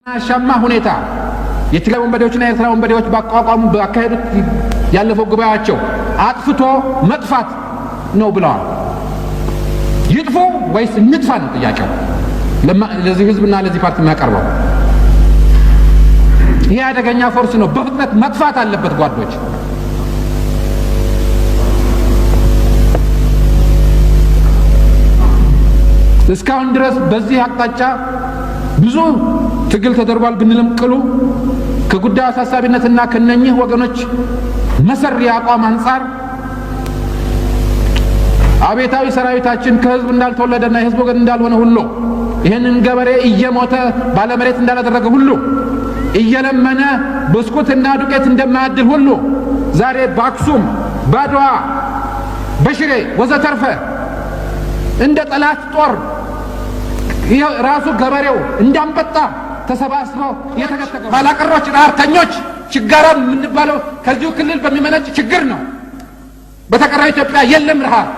አሻማ ሁኔታ የትግራይ ወንበዴዎችና የኤርትራ ወንበዴዎች ባቋቋሙ ባካሄዱት ያለፈው ጉባኤያቸው አጥፍቶ መጥፋት ነው ብለዋል። ይጥፉ ወይስ እንጥፋ ነው ጥያቄው ለዚህ ህዝብና ለዚህ ፓርቲ የሚያቀርበው። ይሄ አደገኛ ፎርስ ነው፣ በፍጥነት መጥፋት አለበት ጓዶች። እስካሁን ድረስ በዚህ አቅጣጫ ብዙ ትግል ተደርጓል ብንልም ቅሉ ከጉዳዩ አሳሳቢነትና ከነኚህ ወገኖች መሰሪ አቋም አንፃር አቤታዊ ሰራዊታችን ከህዝብ እንዳልተወለደና የህዝብ ወገን እንዳልሆነ ሁሉ ይህንን ገበሬ እየሞተ ባለመሬት እንዳላደረገ ሁሉ እየለመነ ብስኩትና ዱቄት እንደማያድል ሁሉ ዛሬ በአክሱም ባድዋ በሽሬ ወዘተርፈ እንደ ጠላት ጦር ራሱ ገበሬው እንዳንበጣ ተሰባስበው የተከተከ ባላቀሮች ራርተኞች ችጋራም የምንባለው ከዚሁ ክልል በሚመነጭ ችግር ነው። በተቀረው ኢትዮጵያ የለም ረሃብ።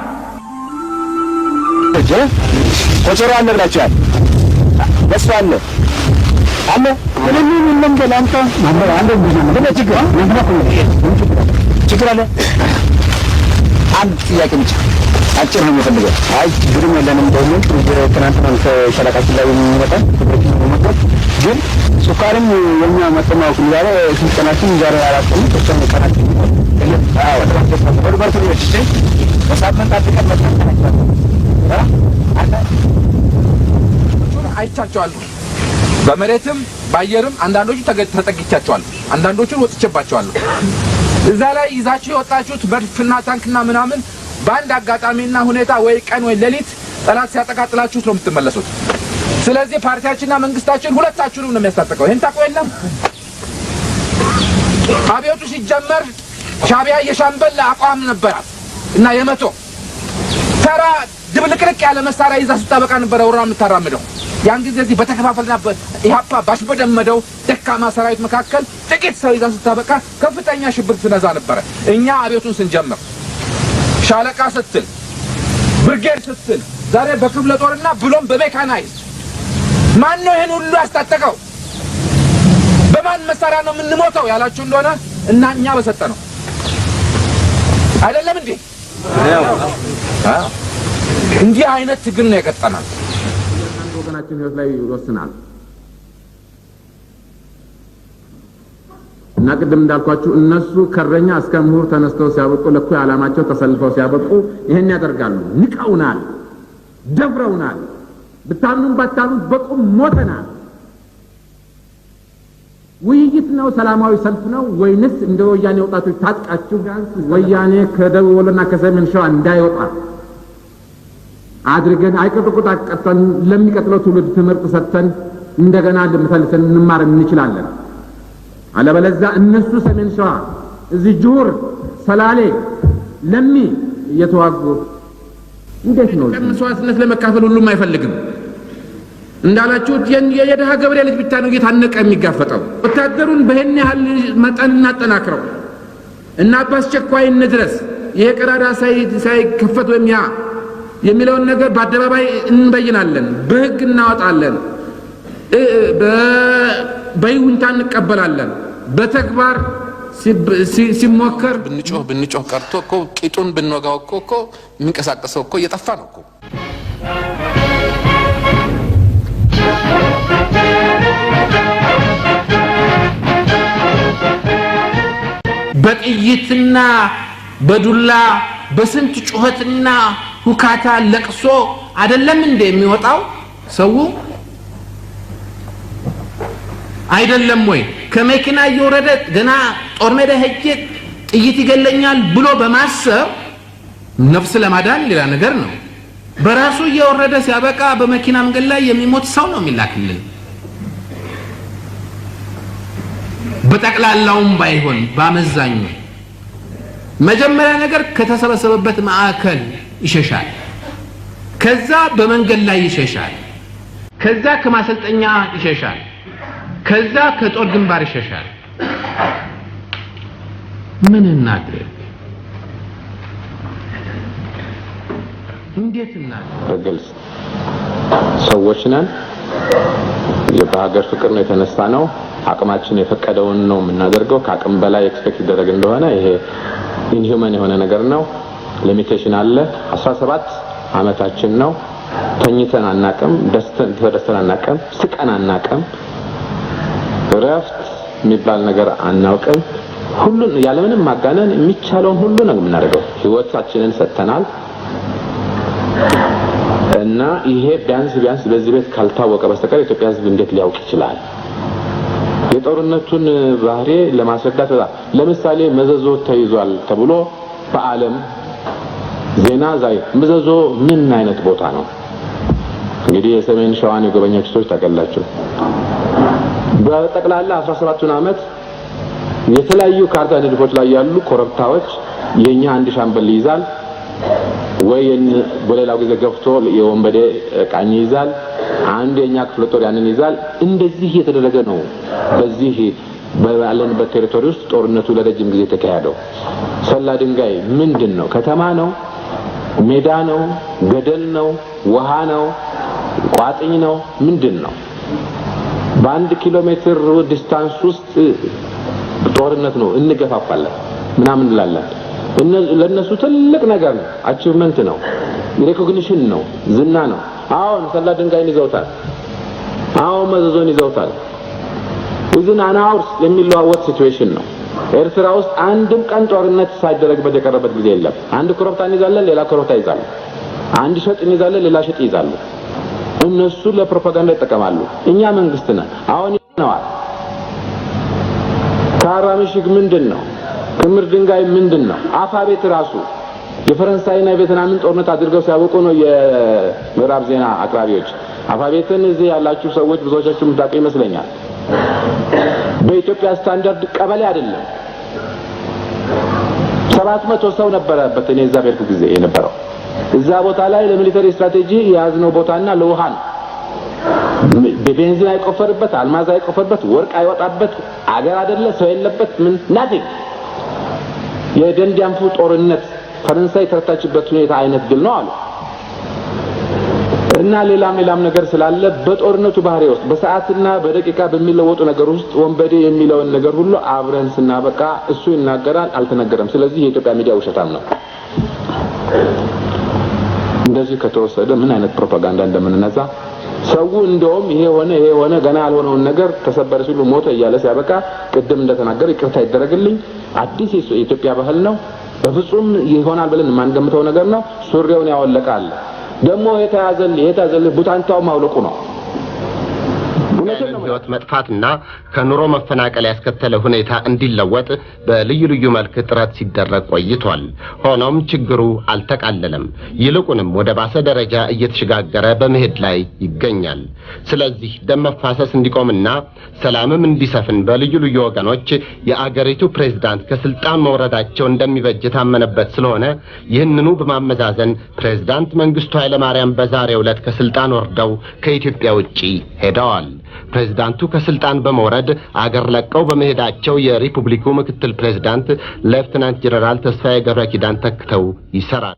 ኮቸሮ አለ ብላችኋል። በስፋ አለ አለ ምንም ምንም ገላንታ ማብራ አንድ ብዙ ችግር አለ። አንድ ጥያቄ ብቻ አጭር ነው የምፈልገው። አይ ችግርም የለንም ደግሞ ትናንትና ከሸለቃችን ላይ የሚመጣ ግን ሱካርም የኛ መጠማው ይላል ስልጠናችን ዛሬ አራቀም ተሰነ ቀናችን አዎ ወደ በሳምንት አጥቀን መጣናቸው አይቻቸዋለሁ። በመሬትም ባየርም አንዳንዶቹ ተጠግቻቸዋል፣ አንዳንዶቹን ወጥቼባቸዋለሁ። እዛ ላይ ይዛችሁ የወጣችሁት መድፍና ታንክና ምናምን በአንድ አጋጣሚና ሁኔታ ወይ ቀን ወይ ሌሊት ጠላት ሲያጠቃጥላችሁ ነው የምትመለሱት። ስለዚህ ፓርቲያችንና መንግስታችን ሁለታችሁንም ነው የሚያስታጥቀው። ይሄን ታውቁ የለም። አብዮቱ ሲጀመር ሻዕቢያ የሻምበል አቋም ነበራት እና የመቶ ተራ ድብልቅልቅ ያለ መሳሪያ ይዛ ስታበቃ ነበር ወራ የምታራምደው። ያን ጊዜ እዚህ በተከፋፈልና ኢህአፓ ባሽበደመደው ደካማ ሰራዊት መካከል ጥቂት ሰው ይዛ ስታበቃ ከፍተኛ ሽብር ትነዛ ነበር። እኛ አብዮቱን ስንጀምር ሻለቃ ስትል ብርጌድ ስትል ዛሬ በክፍለ ጦርና ብሎም በሜካናይዝ ማን ነው ይሄን ሁሉ ያስታጠቀው? በማን መሳሪያ ነው የምንሞተው ያላችሁ እንደሆነ እና እኛ በሰጠ ነው አይደለም እንዴ? እንዲህ አይነት ትግል ነው የቀጠናል። አንድ ወገናችን ህይወት ላይ ይወስናል እና ቅድም እንዳልኳችሁ እነሱ ከረኛ እስከ ምሁር ተነስተው ሲያበቁ ለኩ ዓላማቸው ተሰልፈው ሲያበቁ ይሄን ያደርጋሉ። ንቀውናል፣ ደፍረውናል። ብታምኑም ባታምኑም በቁም ሞተናል። ውይይት ነው ሰላማዊ ሰልፍ ነው ወይንስ እንደ ወያኔ ወጣቶች ታጥቃችሁ ወያኔ ከደቡብ ወሎና ከሰሜን ሸዋ እንዳይወጣ አድርገን አይቀጥቁጥ አቀጠን ለሚቀጥለው ትውልድ ትምህርት ሰጥተን እንደገና ለምሳሌ እንማር እንችላለን። አለበለዚያ እነሱ ሰሜን ሸዋ እዚህ ጁር ሰላሌ ለሚ እየተዋጉ እንዴት ነው መስዋዕትነት ለመካፈል ሁሉም አይፈልግም። እንዳላችሁት የደሃ ገበሬ ልጅ ብቻ ነው እየታነቀ የሚጋፈጠው። ወታደሩን በእኔ ያህል መጠን እናጠናክረው እና በአስቸኳይ እንድረስ ይሄ ቀዳዳ ሳይከፈት ወይም ያ የሚለውን ነገር በአደባባይ እንበይናለን፣ በህግ እናወጣለን፣ በይሁንታ እንቀበላለን። በተግባር ሲሞከር ብንጮህ ቀርቶ እኮ ቂጡን ብንወጋው እኮ የሚንቀሳቀሰው እኮ እየጠፋ ነው እኮ። በጥይትና በዱላ በስንት ጩኸትና ሁካታ ለቅሶ አይደለም እንደ የሚወጣው ሰው አይደለም ወይ? ከመኪና እየወረደ ገና ጦር ሜዳ ሄጄ ጥይት ይገለኛል ብሎ በማሰብ ነፍስ ለማዳን ሌላ ነገር ነው። በራሱ እየወረደ ሲያበቃ በመኪና መንገድ ላይ የሚሞት ሰው ነው የሚላክልን። በጠቅላላውም ባይሆን ባመዛኙ መጀመሪያ ነገር ከተሰበሰበበት ማዕከል ይሸሻል፣ ከዛ በመንገድ ላይ ይሸሻል፣ ከዛ ከማሰልጠኛ ይሸሻል፣ ከዛ ከጦር ግንባር ይሸሻል። ምን እናድርግ? እንዴት እናድርግ? በግልጽ ሰዎች ነን። የሀገር ፍቅር ነው የተነሳ ነው አቅማችን የፈቀደውን ነው የምናደርገው ከአቅም በላይ ኤክስፔክት ይደረግ እንደሆነ ይሄ ኢንሂዩማን የሆነ ነገር ነው ሊሚቴሽን አለ 17 አመታችን ነው ተኝተን አናቀም ደስተን አናቀም ስቀን አናቀም ረፍት የሚባል ነገር አናውቅም ሁሉን ያለምንም ማጋነን የሚቻለውን ሁሉ ነው የምናደርገው ህይወታችንን ሰጥተናል እና ይሄ ቢያንስ በዚህ ቤት ካልታወቀ በስተቀር ኢትዮጵያ ህዝብ እንዴት ሊያውቅ ይችላል የጦርነቱን ባህሪ ለማስረዳት ለምሳሌ መዘዞ ተይዟል ተብሎ በአለም ዜና ዛይ መዘዞ ምን አይነት ቦታ ነው እንግዲህ የሰሜን ሸዋን የጎበኛችሁ ሰዎች ታቀላችሁ በጠቅላላ 17 አመት የተለያዩ ካርታ ንድፎች ላይ ያሉ ኮረብታዎች የኛ አንድ ሻምበል ይዛል ወይን በሌላው ጊዜ ገፍቶ የወንበዴ ቃኝ ይዛል አንድ የኛ ክፍለ ጦር ያንን ይዛል እንደዚህ የተደረገ ነው በዚህ ባለንበት ቴሪቶሪ ውስጥ ጦርነቱ ለረጅም ጊዜ ተካሄደው ሰላ ድንጋይ ምንድነው ከተማ ነው ሜዳ ነው ገደል ነው ውሃ ነው ቋጥኝ ነው ምንድነው በ1 ኪሎ ሜትር ዲስታንስ ውስጥ ጦርነት ነው እንገፋፋለን ምናምን እንላለን ለነሱ ትልቅ ነገር ነው አቺቭመንት ነው ሪኮግኒሽን ነው ዝና ነው አሁን ሰላ ድንጋይን ይዘውታል አሁን መዘዞን ይዘውታል within an hour የሚለዋወጥ ሲቹዌሽን ነው ኤርትራ ውስጥ አንድም ቀን ጦርነት ሳይደረግበት የቀረበት ጊዜ የለም አንድ ኮረብታን ይዛለን ሌላ ኮረብታ ይዛሉ አንድ ሸጥን ይዛለን ሌላ ሸጥ ይዛሉ እነሱ ለፕሮፓጋንዳ ይጠቀማሉ እኛ መንግስት ነን አሁን ይነዋል ካራምሽግ ምንድነው ክምር ድንጋይ ምንድነው አፋቤት ራሱ የፈረንሳይና የቬትናምን ጦርነት አድርገው ሲያወቁ ነው የምዕራብ ዜና አቅራቢዎች አፋቤትን እዚህ ያላችሁ ሰዎች ብዙዎቻችሁ ምታውቁ ይመስለኛል በኢትዮጵያ ስታንዳርድ ቀበሌ አይደለም 700 ሰው ነበረበት እኔ እዛ በርኩ ጊዜ የነበረው እዛ ቦታ ላይ ለሚሊተሪ ስትራቴጂ ያዝነው ቦታና ለውሃን በቤንዚን አይቆፈርበት አልማዝ አይቆፈርበት ወርቅ አይወጣበት አገር አይደለ ሰው የለበት ምን ናቲንግ የደንዲያንፉ ጦርነት ፈረንሳይ ተረታችበት ሁኔታ አይነት ድል ነው አሉ እና ሌላም ነገር ስላለ በጦርነቱ ባህሪ ውስጥ በሰዓትና በደቂቃ በሚለወጡ ነገር ውስጥ ወንበዴ የሚለው ነገር ሁሉ አብረን ስናበቃ እሱ ይናገራል አልተነገረም ስለዚህ የኢትዮጵያ ሚዲያ ውሸታም ነው እንደዚህ ከተወሰደ ምን አይነት ፕሮፓጋንዳ እንደምንነዛ ሰው እንደውም ይሄ ሆነ ገና ያልሆነውን ነገር ተሰበረ ሲሉ ሞተ እያለ ሲያበቃ ቅድም እንደተናገረ ይቅርታ ይደረግልኝ አዲስ የኢትዮጵያ ባህል ነው በፍጹም ይሆናል ብለን ማንገምተው ነገር ነው ሱሪውን ያወለቃል ደሞ የታዘል ቡታንታው ማውለቁ ነው ህይወት መጥፋትና ከኑሮ መፈናቀል ያስከተለ ሁኔታ እንዲለወጥ በልዩ መልክ ጥረት ሲደረግ ቆይቷል ሆኖም ችግሩ አልተቃለለም ይልቁንም ወደ ባሰ ደረጃ እየተሸጋገረ በመሄድ ላይ ይገኛል ስለዚህ ደም መፋሰስ እንዲቆምና ሰላምም እንዲሰፍን በልዩ ወገኖች የአገሪቱ ፕሬዝዳንት ከስልጣን መውረዳቸው እንደሚበጅ ታመነበት ስለሆነ ይህንኑ በማመዛዘን ፕሬዝዳንት መንግስቱ ኃይለማርያም በዛሬው ዕለት ከስልጣን ወርደው ከኢትዮጵያ ውጪ ሄደዋል ፕሬዝዳንቱ ከስልጣን በመውረድ አገር ለቀው በመሄዳቸው የሪፑብሊኩ ምክትል ፕሬዝዳንት ሌፍተናንት ጀነራል ተስፋዬ ገብረኪዳን ተክተው ይሰራል